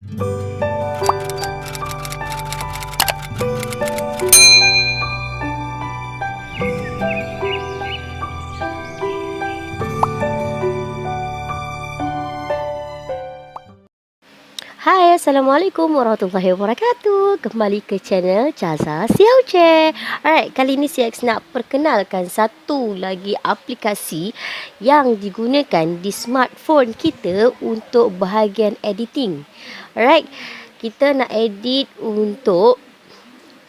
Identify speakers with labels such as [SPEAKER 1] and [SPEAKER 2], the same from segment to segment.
[SPEAKER 1] Hai, Assalamualaikum warahmatullahi wabarakatuh. Kembali ke channel Caza Xiaoche. Alright, kali ini saya nak perkenalkan satu lagi aplikasi yang digunakan di smartphone kita untuk bahagian editing. Alright, kita nak edit untuk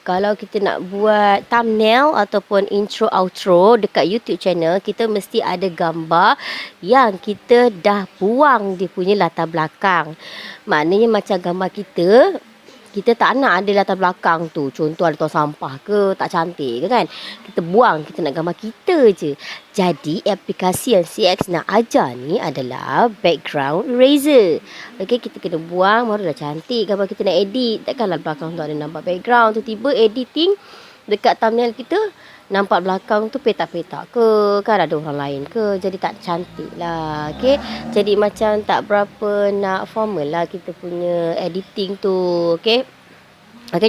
[SPEAKER 1] kalau kita nak buat thumbnail ataupun intro outro dekat YouTube channel, kita mesti ada gambar yang kita dah buang dia punya latar belakang. Maknanya macam gambar kita tak nak ada latar belakang tu. Contoh ada tong sampah ke, tak cantik ke kan. Kita buang, kita nak gambar kita je. Jadi aplikasi yang CX nak ajar ni adalah background eraser. Okey, kita kena buang baru dah cantik gambar kita nak edit. Takkanlah belakang tu ada nampak background tu, tiba editing dekat thumbnail kita nampak belakang tu petak-petak ke, kan ada orang lain ke, jadi tak cantik lah. Okey, jadi macam tak berapa nak formal lah kita punya editing tu. Okey,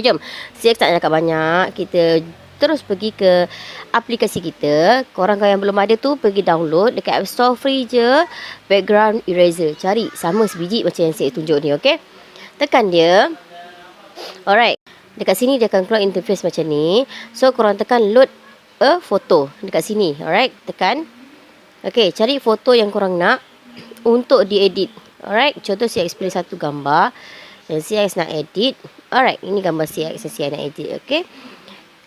[SPEAKER 1] jom saya tak nak cakap banyak, kita terus pergi ke aplikasi kita. Korang yang belum ada tu pergi download dekat App Store, free je, background eraser. Cari sama sebiji macam yang saya tunjuk ni. Okey, tekan dia. Alright, dekat sini dia akan keluar interface macam ni. So korang tekan load a foto dekat sini. Alright, tekan. Okey, cari foto yang korang nak untuk diedit. Alright, contoh saya pilih satu gambar yang saya nak edit. Alright, ini gambar saya nak edit. Okey,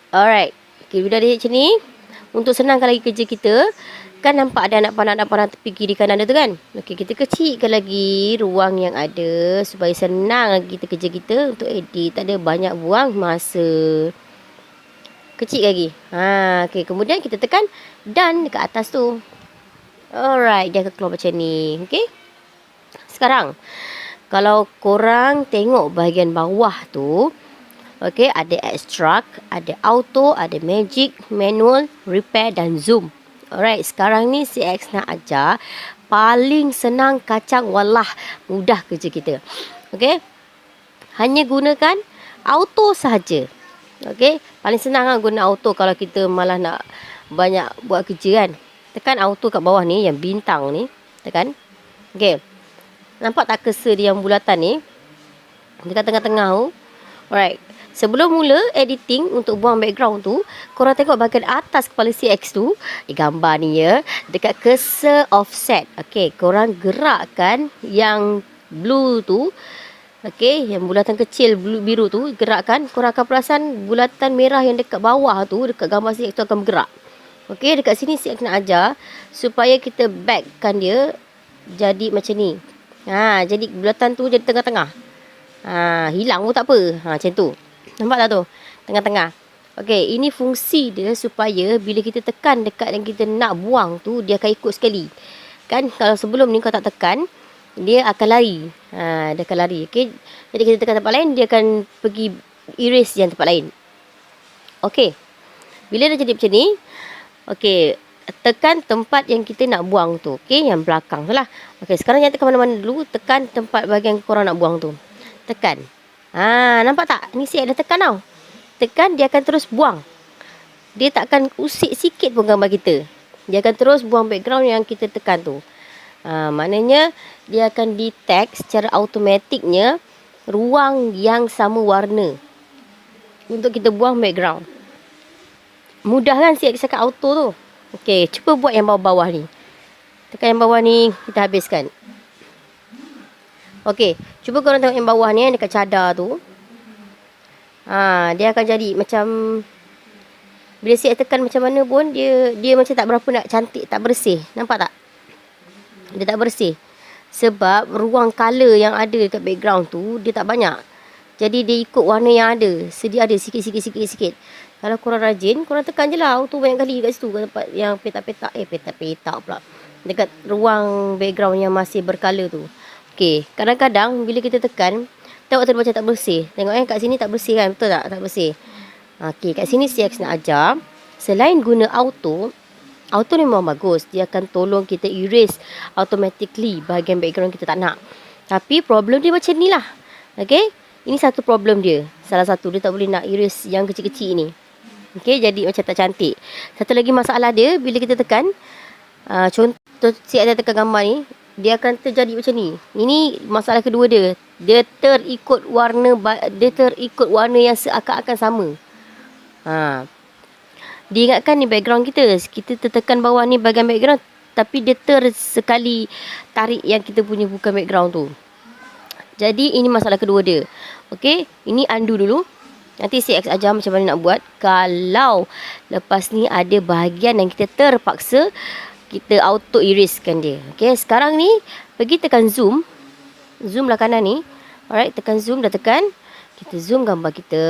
[SPEAKER 1] alright, okay, bila dia macam ni, untuk senangkan lagi kerja kita, kan nampak ada anak panah tepi kiri kanan tu kan. Okey, kita kecilkan lagi ruang yang ada supaya senang lagi kita kerja kita untuk edit, tak ada banyak buang masa. Kecil lagi. Okey, kemudian kita tekan done dekat atas tu. Alright, dia akan keluar macam ni. Okey, sekarang kalau korang tengok bahagian bawah tu, okey, ada extract, ada auto, ada magic, manual, repair dan zoom. Alright, sekarang ni CX nak ajar paling senang kacang walah, mudah kerja kita. Okey, hanya gunakan auto sahaja. Okey, paling senang lah guna auto kalau kita malah nak banyak buat kerja kan. Tekan auto kat bawah ni, yang bintang ni, tekan. Okey, nampak tak cursor dia yang bulatan ni dekat tengah-tengah tu. Alright, sebelum mula editing untuk buang background tu, korang tengok bahagian atas kepala CX tu, di gambar ni ya, dekat cursor offset. Okey, korang gerakkan yang blue tu. Okey, yang bulatan kecil blue biru tu gerakkan. Korang akan perasan bulatan merah yang dekat bawah tu, dekat gambar CX tu akan bergerak. Okey, dekat sini CX nak ajar supaya kita backkan dia jadi macam ni. Jadi bulatan tu jadi tengah-tengah. Hilang pun tak apa. Macam tu. Nampak tak tu? Tengah-tengah. Okey, ini fungsi dia supaya bila kita tekan dekat yang kita nak buang tu, dia akan ikut sekali. Kan kalau sebelum ni kau tak tekan, dia akan lari. Dia akan lari. Okey, jadi kita tekan tempat lain, dia akan pergi erase yang tempat lain. Okey, bila dah jadi macam ni, okey, tekan tempat yang kita nak buang tu. Okey, yang belakang tu lah. Okey, sekarang jangan tekan mana-mana dulu. Tekan tempat bahagian korang nak buang tu. Tekan. Nampak tak? Ni saya dah tekan tau. Tekan, dia akan terus buang. Dia tak akan usik sikit pun gambar kita. Dia akan terus buang background yang kita tekan tu. Maknanya dia akan detect secara automatiknya ruang yang sama warna untuk kita buang background. Mudah kan CX cakap auto tu. Okey, cuba buat yang bawah-bawah ni. Tekan yang bawah ni, kita habiskan. Okey, cuba korang tengok yang bawah ni, yang dekat cadar tu. Dia akan jadi macam, bila CX tekan macam mana pun, dia macam tak berapa nak cantik, tak bersih. Nampak tak? Dia tak bersih. Sebab ruang color yang ada dekat background tu, dia tak banyak. Jadi dia ikut warna yang ada. Sedia ada sikit-sikit. Kalau korang rajin, korang tekan je lah auto banyak kali kat situ. Tempat yang petak-petak. Petak-petak pula. Dekat ruang background yang masih bercolor tu. Okey, kadang-kadang bila kita tekan, tengok tadi macam tak bersih. Tengok kat sini tak bersih kan? Betul tak? Tak bersih. Okey, kat sini CX nak ajar, selain guna auto ni memang bagus. Dia akan tolong kita erase automatically bahagian background kita tak nak. Tapi problem dia macam ni lah. Okay, ini satu problem dia. Salah satu, dia tak boleh nak erase yang kecil-kecil ni. Okay, jadi macam tak cantik. Satu lagi masalah dia, bila kita tekan, contoh si ada tekan gambar ni, dia akan terjadi macam ni. Ini masalah kedua dia. Dia terikut warna yang seakan-akan sama. Diingatkan ni background kita. Kita tertekan bawah ni bahagian background, tapi dia sekali tarik yang kita punya bukan background tu. Jadi ini masalah kedua dia. Okay, ini undo dulu. Nanti CX ajar macam mana nak buat kalau lepas ni ada bahagian yang kita terpaksa kita auto erasekan dia. Okay, sekarang ni pergi tekan zoom. Zoom lah kanan ni. Alright, tekan zoom, dah tekan. Kita zoom gambar kita.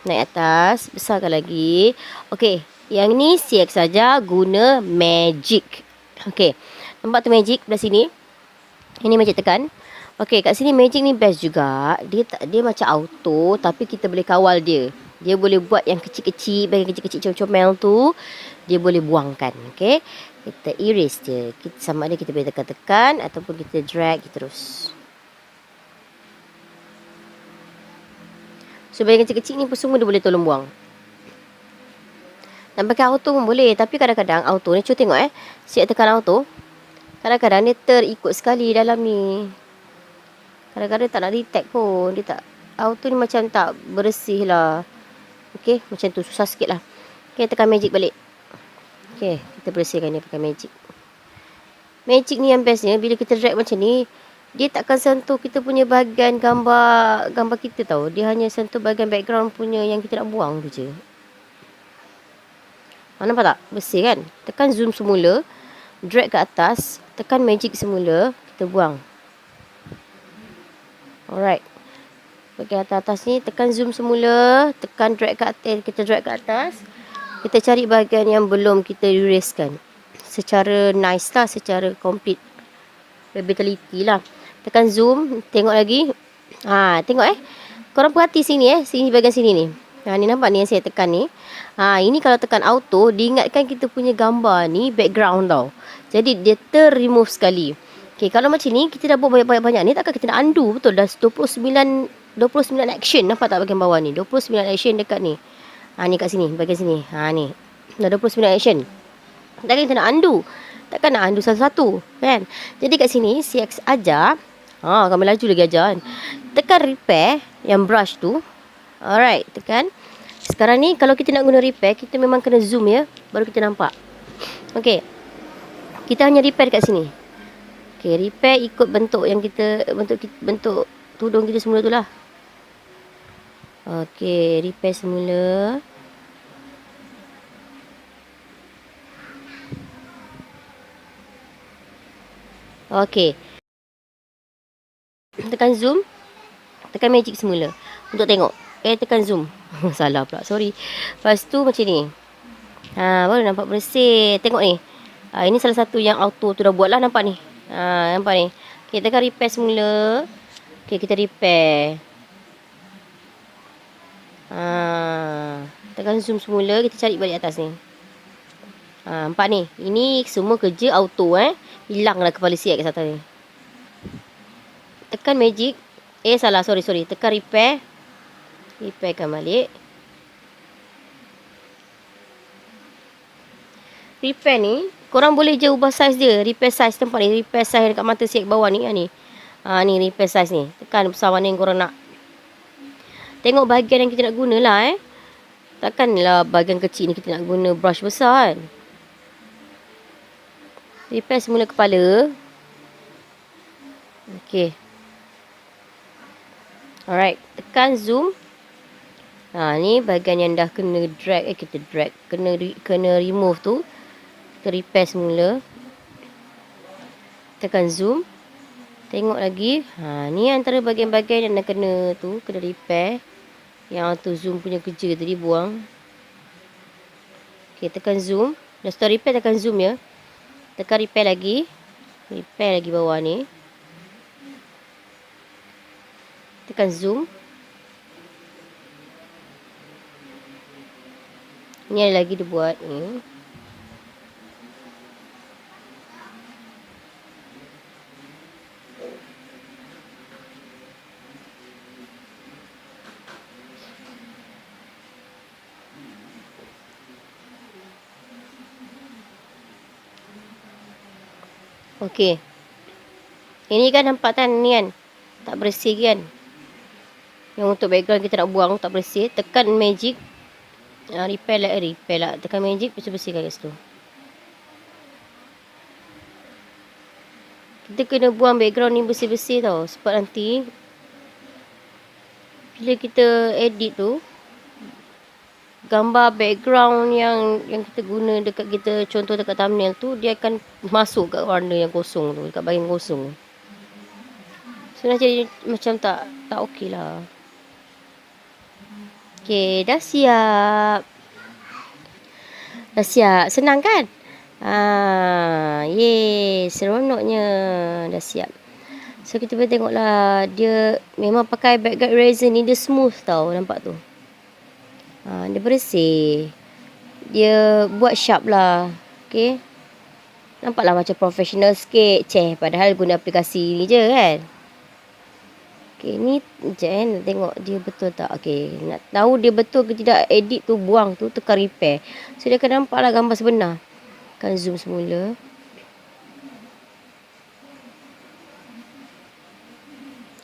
[SPEAKER 1] Naik atas, besarkan lagi. Okay, yang ni CX saja guna magic. Okay, nampak tu magic belah sini. Ini magic tekan. Okay, kat sini magic ni best juga. Dia macam auto, tapi kita boleh kawal dia. Dia boleh buat yang kecil-kecil, bahagian kecil-kecil comel tu, dia boleh buangkan. Okay, kita erase dia. Sama ada kita boleh tekan-tekan ataupun kita drag terus. So, bahagian kecil-kecil ni pun semua dia boleh tolong buang. Nak pakai auto pun boleh, tapi kadang-kadang auto ni, cuba tengok siap tekan auto. Kadang-kadang dia terikut sekali dalam ni. Kadang-kadang tak nak detect pun. Dia tak, auto ni macam tak bersih lah. Okay, macam tu, susah sikit lah. Okay, tekan magic balik. Okay, kita bersihkan dia pakai magic. Magic ni yang bestnya, bila kita drag macam ni, dia takkan sentuh kita punya bahagian gambar kita tau. Dia hanya sentuh bahagian background punya yang kita nak buang tu je. Nampak tak? Bersih kan? Tekan zoom semula, drag ke atas, tekan magic semula, kita buang. Alright. Bahagian atas ni, tekan zoom semula, tekan drag ke atas, kita drag ke atas. Kita cari bahagian yang belum kita erasekan. Secara nice lah, secara complete. Lebih teliti lah. Tekan zoom, tengok lagi. Tengok korang perhati sini sini bahagian sini ni. Ni nampak ni yang saya tekan ni. Ini kalau tekan auto, diingatkan kita punya gambar ni background tau. Jadi dia remove sekali. Okay, kalau macam ni, kita dah buat banyak-banyak ni, takkan kita nak undo. Betul, dah 29 action. Nampak tak bahagian bawah ni? 29 action dekat ni. Ni kat sini, bahagian sini. Ni. Dah 29 action. Takkan kita nak undo. Takkan nak undo satu-satu. Kan? Jadi kat sini, CX ajar. Kami laju lagi ajar kan. Tekan repair, yang brush tu. Alright, tekan. Sekarang ni, kalau kita nak guna repair, kita memang kena zoom ya. Baru kita nampak. Okay. Kita hanya repair kat sini. Okay, repair ikut bentuk yang bentuk tudung kita semula tu lah. Okay, repair semula. Okay. Tekan zoom. Tekan magic semula. Untuk tengok. Tekan zoom. Salah pula, sorry. Lepas tu macam ni. Baru nampak bersih. Tengok ni. Ini salah satu yang auto tu dah buat lah, nampak ni. Nampak ni. Okay, tekan repair semula. Okay, kita repair. Tekan zoom semula. Kita cari balik atas ni. Nampak ni. Ini semua kerja auto hilang lah kepala siap kat atas ni. Tekan magic. Salah, sorry. Tekan repair. Repairkan balik. Repair ni, korang boleh je ubah size dia. Repair size tempat ni. Repair size dekat mata siap bawah ni. Ni repair size ni. Tekan besar mana yang korang nak. Tengok bahagian yang kita nak guna lah Takkanlah bahagian kecil ni kita nak guna brush besar kan. Repair semula kepala. Okay. Alright. Tekan zoom. Ni bahagian yang dah kena drag. Kita drag. Kena remove tu. Kita repair semula. Tekan zoom. Tengok lagi. Ni antara bahagian-bahagian yang dah kena tu. Kena repair. Yang tu zoom punya kerja tadi buang. Okay, tekan zoom. Dah start repair, tekan zoom ya. Tekan repair lagi. Repair lagi bawah ni. Tekan zoom. Ni ada lagi dia buat ni. Okey. Ini kan nampak kan ni kan. Tak bersih kan. Yang untuk background kita nak buang tak bersih. Tekan magic. Repair lah. Tekan magic, bersih-bersihkan kat situ. Kita kena buang background ni bersih-bersih tau. Sebab nanti bila kita edit tu, gambar background yang kita guna dekat kita, contoh dekat thumbnail tu, dia akan masuk kat warna yang kosong tu, dekat bahagian kosong. So nanti macam tak okey lah. Okey, dah siap. Dah siap. Senang kan? Seronoknya. Dah siap. So kita boleh tengok lah. Dia memang pakai background eraser ni, dia smooth tau. Nampak tu? Dia bersih. Dia buat sharp lah. Okay. Nampaklah macam professional sikit. Padahal guna aplikasi ni je kan. Okay, ni sekejap nak tengok dia betul tak. Okay, nak tahu dia betul ke tidak edit tu, buang tu, tekan repair. So dia akan nampak lah gambar sebenar. Akan zoom semula.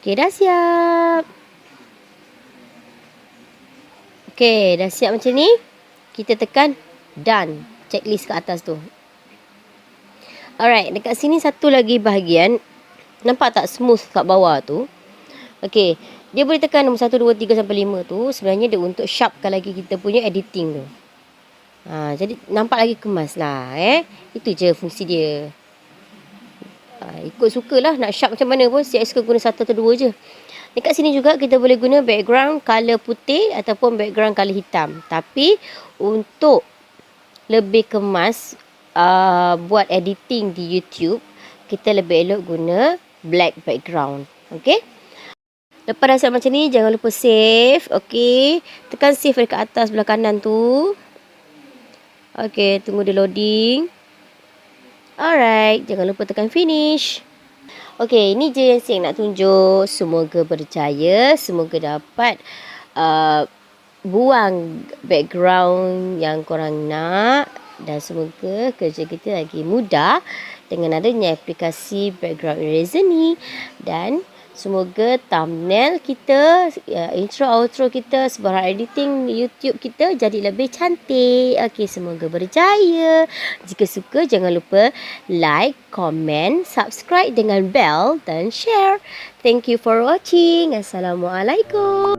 [SPEAKER 1] Okay, dah siap. Okay, dah siap macam ni. Kita tekan done. Checklist kat atas tu. Alright, dekat sini satu lagi bahagian. Nampak tak smooth kat bawah tu? Okay, dia boleh tekan nombor 1, 2, 3 sampai 5 tu. Sebenarnya dia untuk sharpkan lagi kita punya editing tu. Jadi nampak lagi kemas lah. Itu je fungsi dia. Ikut sukalah nak sharp macam mana pun. Saya suka guna 1 atau 2 je. Dekat sini juga kita boleh guna background color putih ataupun background color hitam. Tapi untuk lebih kemas buat editing di YouTube, kita lebih elok guna black background. Okay? Lepas dah siap macam ni, jangan lupa save. Okay? Tekan save dekat atas belah kanan tu. Okay, tunggu dia loading. Alright, jangan lupa tekan finish. Okey, ini je yang saya nak tunjuk. Semoga berjaya. Semoga dapat buang background yang korang nak. Dan semoga kerja kita lagi mudah dengan adanya aplikasi background eraser ni. Dan semoga thumbnail kita, intro outro kita, sebarang editing YouTube kita jadi lebih cantik. Okey, semoga berjaya. Jika suka, jangan lupa like, komen, subscribe dengan bell dan share. Thank you for watching. Assalamualaikum.